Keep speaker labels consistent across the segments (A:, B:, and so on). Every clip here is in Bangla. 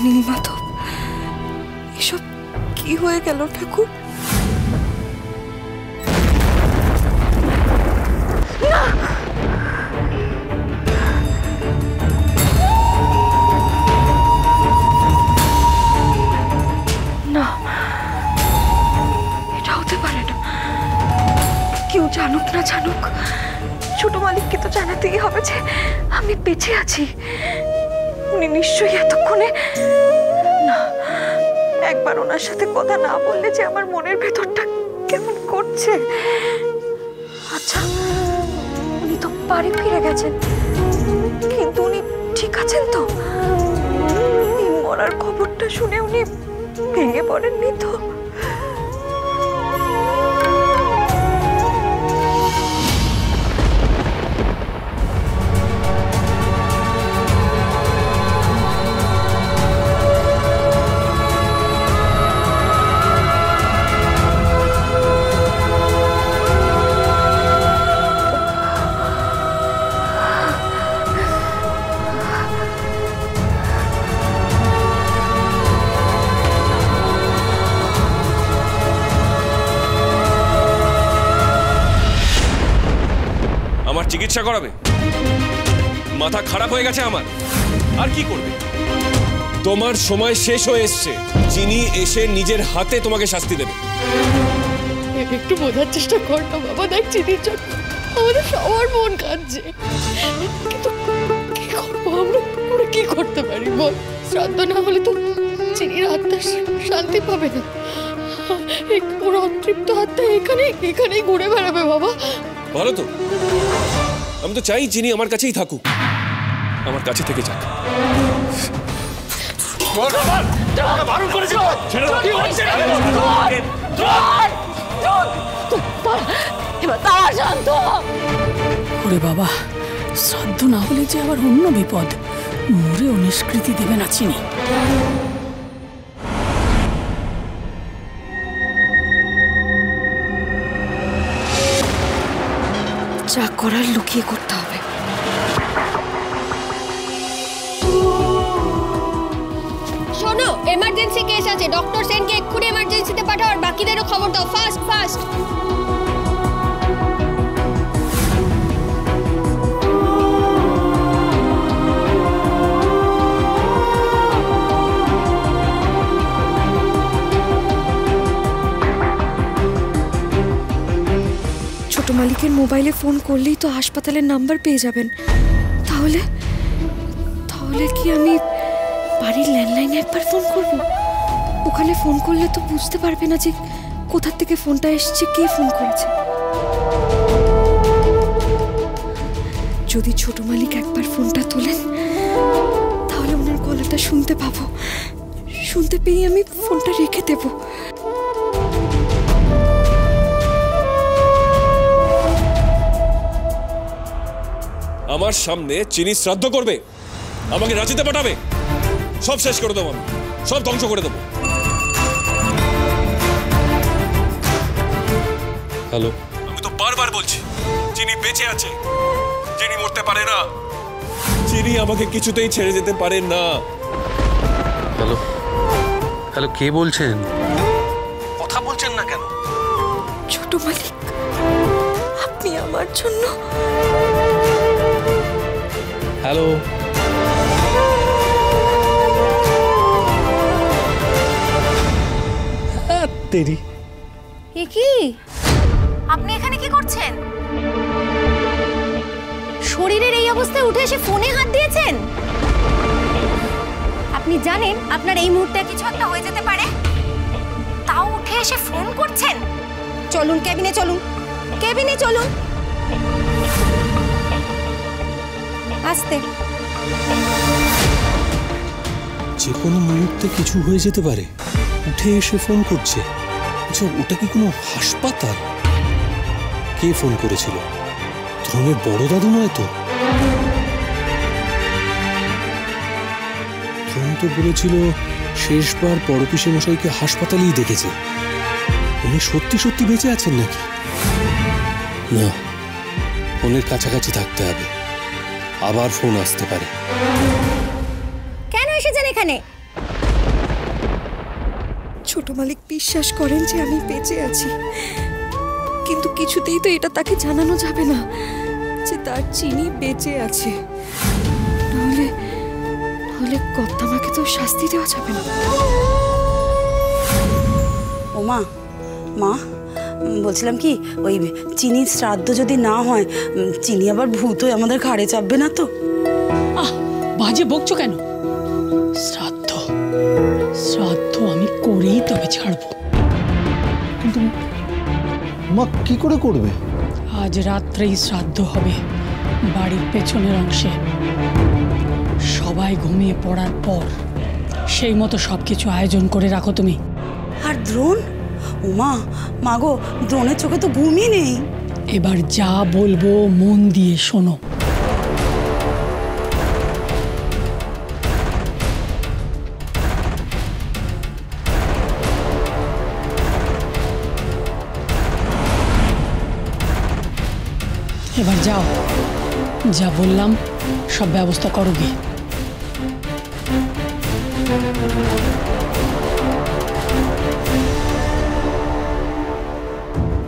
A: নীলমাধব, এসব কি হয়ে গেল ঠাকুর? না, এটা হতে পারে না। কেউ জানুক না জানুক, ছোট মালিককে তো জানাতেই হবে যে আমি বেঁচে আছি। উনি নিশ্চয়ই এতক্ষণে না, একবার ওনার সাথে কথা না বললে যে আমার মনের ভেতরটা কেমন করছে। আচ্ছা, উনি তো বাড়ি ফিরে গেছেন, কিন্তু উনি ঠিক আছেন তো? এই মরার খবরটা শুনে উনি ভেঙে পড়েননি তো?
B: আমার চিকিৎসা করাবে? মাথা খারাপ হয়ে গেছে আমার। আর কি করবে? তোমার সময় শেষ হয়ে এসছে। চিনি এসে নিজের হাতে তোমাকে শাস্তি দেবে।
C: একটু বোঝার চেষ্টা কর না বাবা, দেখ চিনির জন্য আমাদের সবার মন কাঁদছে, কিন্তু কি করবো আমরা কি করতে পারি বল? শ্রাদ্ধ না হলে তো চিনির আত্মা শান্তি পাবে না। ওর অতৃপ্ত আত্মা এখানেই ঘুরে বেড়াবে বাবা।
B: ভালো তো, আমি তো চাই চিনি আমার কাছেই থাকুক, আমার কাছে থেকে যাক।
C: ওরে বাবা, শ্রাদ্ধ না হলে যে আবার অন্য বিপদ, মরেও নিষ্কৃতি দেবে না চিনি।
A: যা করার লুকিয়ে করতে হবে।
D: শোনো, এমার্জেন্সি কেস আছে, ডক্টর সেনকে এক্ষুনি এমার্জেন্সিতে পাঠাও, আর বাকিদেরও খবর দাও, ফাস্ট ফাস্ট।
A: ছোট মালিকের মোবাইলে ফোন করলেই তো হাসপাতালের নাম্বার পেয়ে যাবেন। তাহলে কি আমি বাড়ির ল্যান্ডলাইনে একবার ফোন করব? ওখানে ফোন করলে তো বুঝতে পারবে না যে কোথা থেকে ফোনটা এসছে, কে ফোন করেছে। যদি ছোট মালিক একবার ফোনটা তোলেন, তাহলে ওনার গলাটা শুনতে পাবো। শুনতে পেয়ে আমি ফোনটা রেখে দেব।
B: আমার সামনে চিনি শ্রাদ্ধ করবে, আমাকে রাঁচিতে পাঠাবে, সব শেষ করে দেবো, আমি সব ধ্বংস করে দেবো। হ্যালো, আমি তো বারবার বলছি চিনি বেঁচে আছে, চিনি মরতে পারে না, চিনি আমাকে কিছুতেই ছেড়ে যেতে পারে না।
E: হ্যালো হ্যালো, কে বলছেন?
B: কথা বলছেন না কেন?
A: ছোট মালিক, আপনি আমার জন্য।
E: হ্যালো, তেরি
D: এ কি? আপনি এখানে কি করছেন? শরীরের এই অবস্থায় উঠে এসে ফোনে হাত দিয়েছেন? আপনি জানেন আপনার এই মুহূর্তে কিছু একটা হয়ে যেতে পারে, তাও উঠে এসে ফোন করছেন? চলুন কেবিনে, চলুন কেবিনে, চলুন। আস্তে।
E: যে কোনো মুহূর্তে কিছু হয়ে যেতে পারে, উঠে এসে ফোন করছে। আচ্ছা, ওটা কি কোনো হাসপাতাল? কে ফোন করেছিল? ধরনের বড় দাদু নয় তো? ধরন তো বলেছিল শেষবার বড় পিসে মশাইকে হাসপাতালেই দেখেছে। উনি সত্যি সত্যি বেঁচে আছেন নাকি? না, ফোনের কাছাকাছি থাকতে হবে, আবার ফোন আসতে পারে।
D: কেন এসেছেন এখানে?
A: ছোট মালিক বিশ্বাস করেন যে আমি বেঁচে আছি, কিন্তু কিছুতেই তো এটা তাকে জানানো যাবে না যে তার চিনি বেঁচে আছে। নাহলে নাহলে কর্তামাকে তো শাস্তি দেওয়া যাবে না।
F: ও মা, মা বলছিলাম কি, ওই চিনির শ্রাদ্ধ যদি না হয়, চিনি আবার ভূত হয়ে আমাদের ঘাড়ে চাপবে না তো?
C: বাজে বকছো কেন? শ্রাদ্ধ শ্রাদ্ধ আমি করেই তবে ছাড়বো।
G: কিন্তু মা কি করে করবে?
C: আজ রাত্রেই শ্রাদ্ধ হবে বাড়ির পেছনের অংশে। সবাই ঘুমিয়ে পড়ার পর সেই মতো সবকিছু আয়োজন করে রাখো তুমি।
F: আর দ্রোণ? ও মা, মা গো, দ্রোণের চোখে তো ঘুমই নেই।
C: এবার যা বলবো মন দিয়ে শোনো। এবার যাও, যা বললাম সব ব্যবস্থা করো গিয়ে।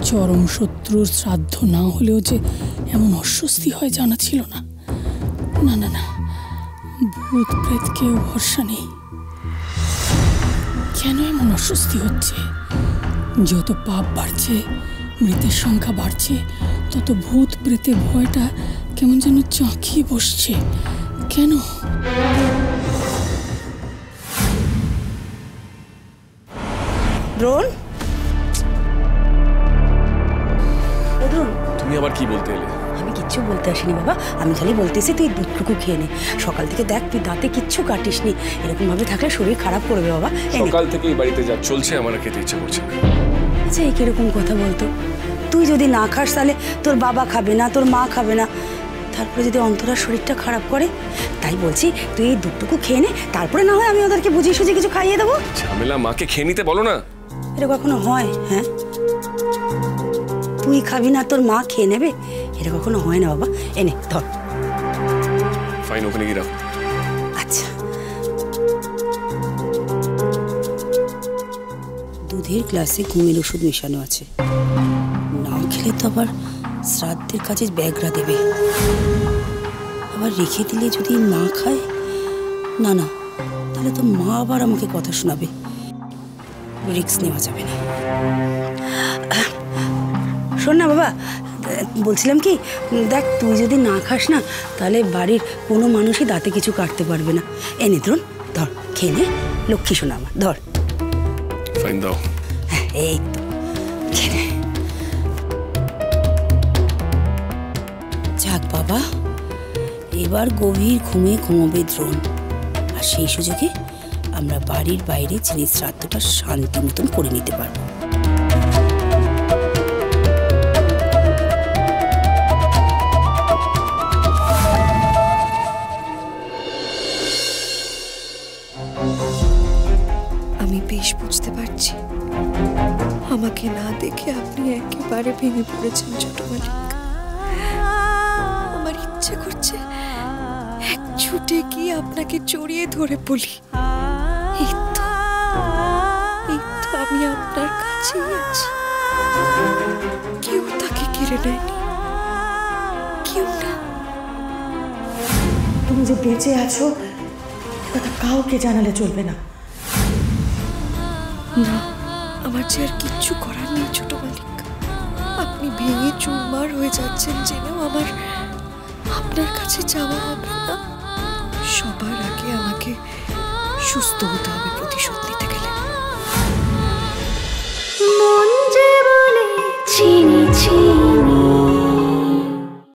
C: চরম শত্রুর শ্রাদ্ধ না হলেও যে এমন অস্বস্তি হয় জানা ছিল না। না না না, ভূত প্রেতকেও ভরসা নেই। কেন এমন অস্বস্তি হচ্ছে? যত পাপ বাড়ছে, মৃতের সংখ্যা বাড়ছে, তত ভূত প্রেতের ভয়টা কেমন যেন চাঁকিয়ে বসছে। কেন?
F: দ্রোণ, ও দ্রোণ,
B: তুমি আবার কি বলতে এলে?
F: আমি কিচ্ছু বলতে আসিনি বাবা, আমি খালি বলতেছি তুই দুধটুকু খেয়ে নে। সকাল থেকে দেখ তুই দাঁতে কিচ্ছু কাটিসনি, এরকম ভাবে থাকলে শরীর খারাপ করবে বাবা।
B: সকাল থেকেই বাড়িতে যা চলছে আমার আর খেতে ইচ্ছে করছে না।
F: আচ্ছা, এই কিরকম কথা বলতো? তুই যদি না খাস তাহলে তোর বাবা খাবে না, তোর মা খাবে না, তারপরে যদি অন্তরার শরীরটা খারাপ করে। তাই বলছি তুই এই দুধটুকু খেয়ে নে, তারপরে না হয় আমি ওদেরকে বুঝিয়ে সুঝিয়ে কিছু খাইয়ে দেবো।
B: ঝামেলা মাকে খেয়ে নিতে বলো না।
F: এটা কখনো হয়? হ্যাঁ, তুই খাবি না তোর মা খেয়ে নেবে? এটা কখনো হয় না বাবা। এনে ধর।
B: ফাইন, ওখানে গিয়ে রাখো।
F: আচ্ছা, দুধের গ্লাসে ঘুমের ওষুধ মেশানো আছে, না খেলে তো আবার শ্রাদ্ধের কাজে ব্যাগরা দেবে। আবার রেখে দিলে যদি না খায়, না না, তাহলে তো মা আবার আমাকে কথা শোনাবে। রিস্ক নেওয়া যাবে না। শোন না বাবা, বলছিলাম কি, দেখ তুই যদি না খাস না তাহলে বাড়ির কোনো মানুষই দাঁতে কিছু কাটতে পারবে না। এনে দ্রোণ, ধর খেয়ে নে, লক্ষ্মী শোনা আমার, ধর।
B: ফাইন দাও।
F: হ্যাঁ, এই তো খেয়ে নে। যাক বাবা, এবার গভীর ঘুমে ঘুমোবে দ্রোণ, আর সেই সুযোগে আমরা বাড়ির বাইরে চিনির শ্রাদ্ধটা শান্তি মতন করে নিতে পারবো।
A: আমি বেশ বুঝতে পারছি, আমাকে না দেখে আপনি একেবারে ভেঙে পড়েছেন ছোট মালিক। আমার ইচ্ছে করছে এক ছুটে গিয়ে আপনাকে জড়িয়ে ধরে বলি, এই তো আমি আপনার কাছেই আছি। কেউ তাকে কেড়ে নেয়নি, কেউ না।
H: তুমি যে বেঁচে আছো কথা কাউকে জানালে চলবে না।
A: না, আমার যে আর কিচ্ছু করার নেই ছোট মালিক। আপনি ভেঙে চুরমার হয়ে যাচ্ছেন জেনেও আমার আপনার কাছে যাওয়া হবে না। সবার আগে আমাকে সুস্থ হতে হবে